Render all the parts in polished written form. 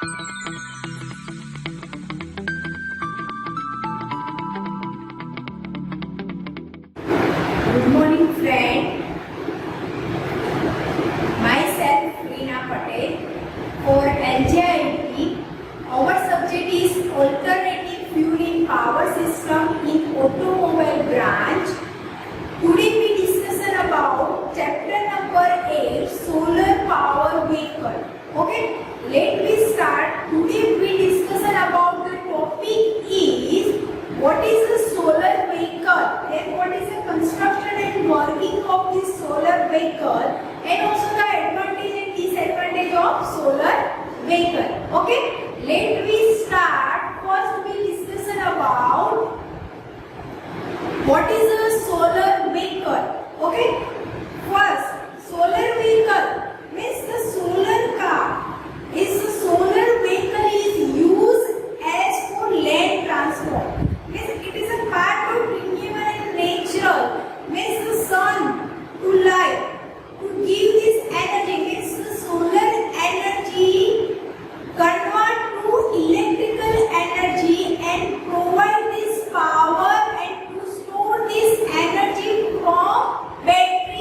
Good morning, friend. Myself, Reena Patel. For LGIT, our subject is Alternative Fueling Power System in Automobile Branch. Today we discussion about chapter number 8, Solar Power Vehicle. Okay, let me start. Today we discussion about the topic is what is a solar vehicle and what is the construction and working of this solar vehicle, and also the advantage and disadvantage of solar vehicle. Okay, let me start. First we discussion about what is a solar vehicle. Okay, first solar vehicle means the solar car is the solar vehicle is used as for land transport. Means it is a part of renewable and natural. Means the sun to light to give this energy. Means the solar energy convert to electrical energy and provide this power and to store this energy from battery.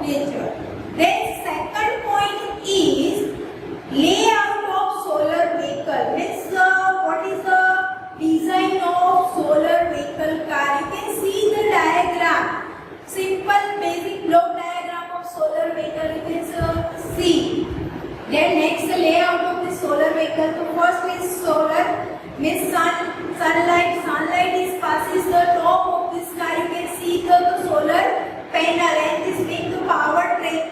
nature. Then second point is layout of solar vehicle. Means what is the design of solar vehicle car? You can see the diagram. Simple basic block diagram of solar vehicle you can see. Then next the layout of the solar vehicle. So first is solar means sunlight. Sunlight is passes the top of this car. You can see the solar panel and this being the power train.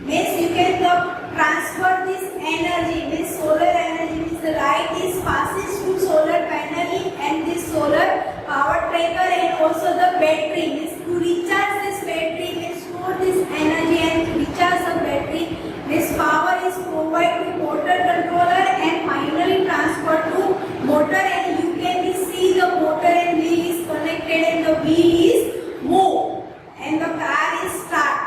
Means you can transfer this energy. Means solar energy means the light is passes through solar panel and this solar power tracker and also the battery. Means to recharge this battery means store this energy and to recharge the battery. This power is provided to motor controller and finally transferred to motor and you can see the motor and wheel is connected and the wheel is moved and the car is start.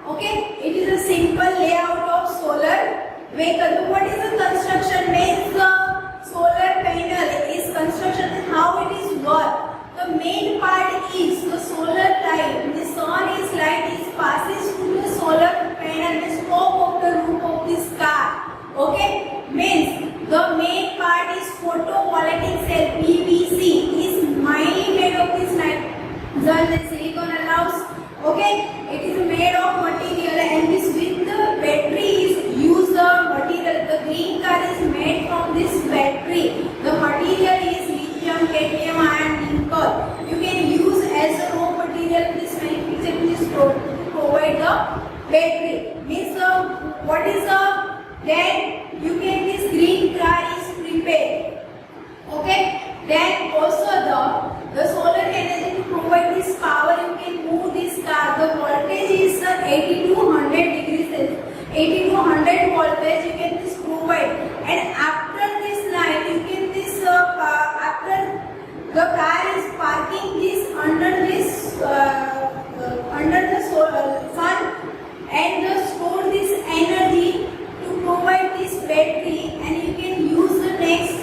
Okay, it is a simple layout of solar vehicle. What is the construction? Means the solar panel is construction and how it is work. The main part is the solar light. The sun is light is passes through the solar panel, the top of the roof of this car. Okay, means the main part is photovoltaic cell PVC is mainly made of this nitrogen and silicon alloys. Okay, it is made of material and this with the battery is used the material. The green car is made from this battery. The material is lithium, cadmium, iron, nickel. You can use as a raw material this manufacturing this to provide the battery. Means what is then you can this green car is prepared. Okay, then also the solar energy to provide this power you can move this car. The voltage is 80 to 100 degrees Celsius. 80 to 100 voltage you can this provide and after this night you can this after the car is parking this under this under the sun and store this energy to provide this battery and you can use the next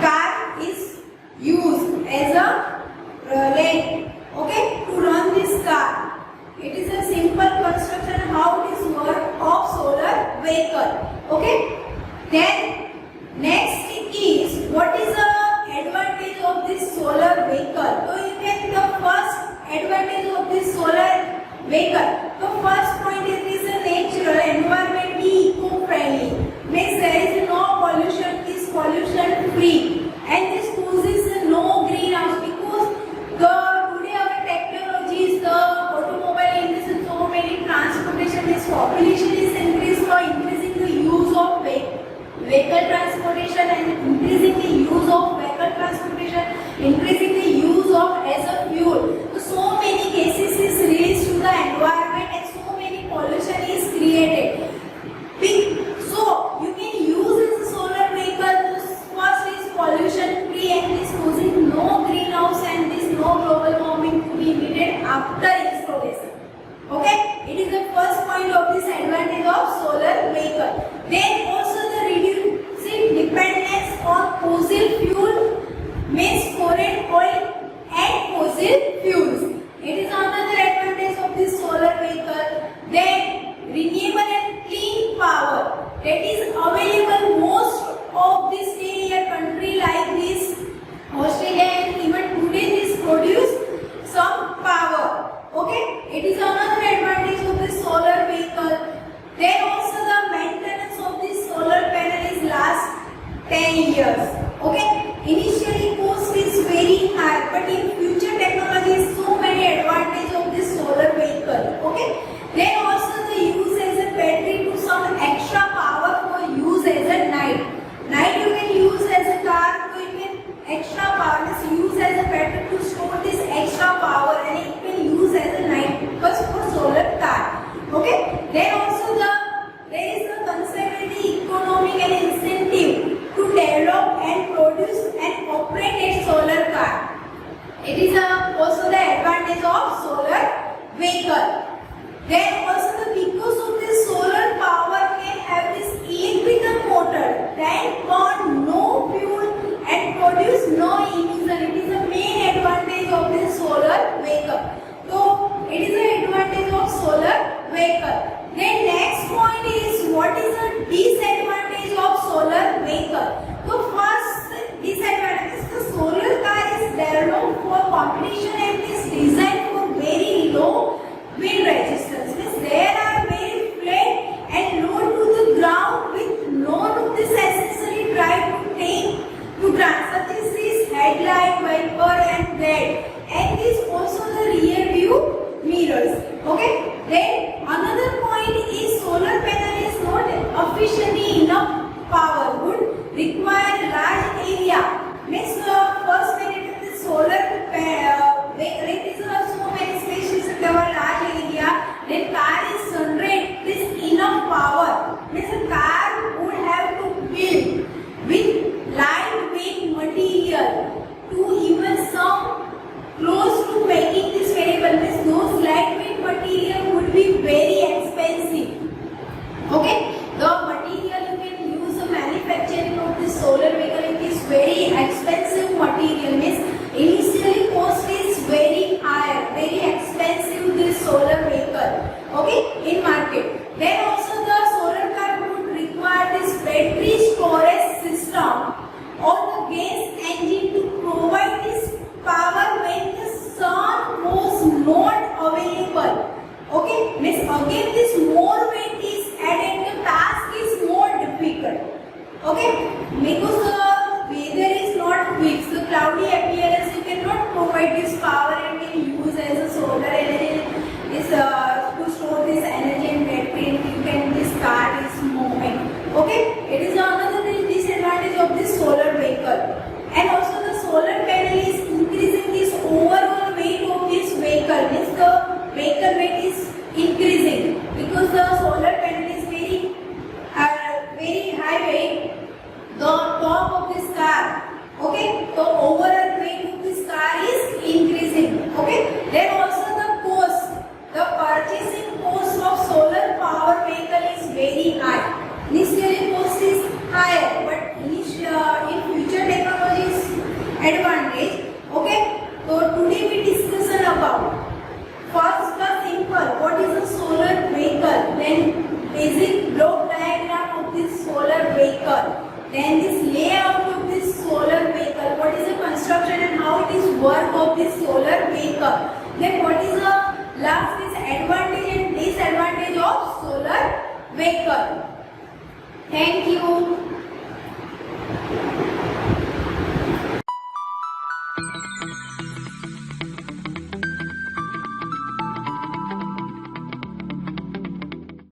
car is used as a lane, okay, to run this car. It is a simple construction how it is work of solar vehicle. Okay, then next is what is the advantage of this solar vehicle. So you can the first advantage of this solar vehicle. The first point is this natural environment be eco-friendly. Means there is no pollution, is pollution free and this causes no greenhouse because today our technologies, the automobile industry, so many transportation, this population is increased for increasing the use of vehicle transportation and increasing the use of vehicle transportation, increasing the use of as a fuel. So many gases is released to the environment and so many pollution is created. So you can use this solar vehicle. First is pollution free and this causing no greenhouse and this no global warming to be emitted after installation. Okay, it is the first point of this advantage of solar vehicle. Then also the reducing dependence on fossil fuel means foreign oil and fossil fuels. It is another advantage of this solar vehicle. Then renewable and clean power that is available most of this area country like this Australia and even today this produce some power. Okay, it is another advantage of this solar vehicle. Then also the maintenance of this solar panel is last 10 years. Okay, initially cost is very high but in future technology so many advantage of this solar vehicle. Okay, then also the use as a battery to some extra power for use as a night. Night you can use as a car, so you can extra power is used as a battery to store this extra power and it can use as a night because for solar car. Okay, then also there is a considerable economic and incentive to develop and produce and operate a solar car. It is also the advantage of solar vehicle. Then also because of this solar power can have this electrical motor that burn no fuel and produce no emission. It is the main advantage of this solar vehicle. So it is the advantage of solar vehicle. Then next point is what is the disadvantage of solar vehicle. So first disadvantage is the solar car is developed for competition and is designed for very low wind resistance. Means there are very flat and low to the ground with none of this accessory drive to take to grant, such as this headlight, wiper and LED, and this also the rear view mirrors. Okay. Then another point is solar panel is not efficiently enough power, would require large area. Means first benefit is solar there is so many spaces in our large area. Then car is generate this enough power. Means a car would have to build with lightweight material to even some close to making this variable. Means those lightweight material would be very expensive. Okay, the material you can use the manufacturing of this solar vehicle, it is very expensive material. Means initially cost is very high, very expensive this solar vehicle. Okay, in market. Then also the solar car would require this battery storage system or the gas engine to provide this power when the sun was not available. Okay, means again this more weight is added, the task is more difficult. Okay, because the weather is not fixed, the cloudy appearance, you cannot provide this power and can use as a solar energy is to store this energy and battery, and you can this car is moving. Okay, it is another disadvantage of this solar vehicle. And also the solar panel is increasing this overall weight of this vehicle. Means the vehicle weight is increasing because the solar panel is very high weight. The top of this car, okay, the overall weight of this car is increasing. Okay, then also the cost, the purchasing cost of solar power vehicle is very high. Initially cost is higher, but in future technologies advantage. Okay, so today we discussion about first the simple, what is a solar vehicle, then basic block diagram of this solar vehicle, then this layout of this solar vehicle, what is the construction and how it is work of this solar vehicle, then what is the last is advantage and disadvantage of solar vehicle. Thank you.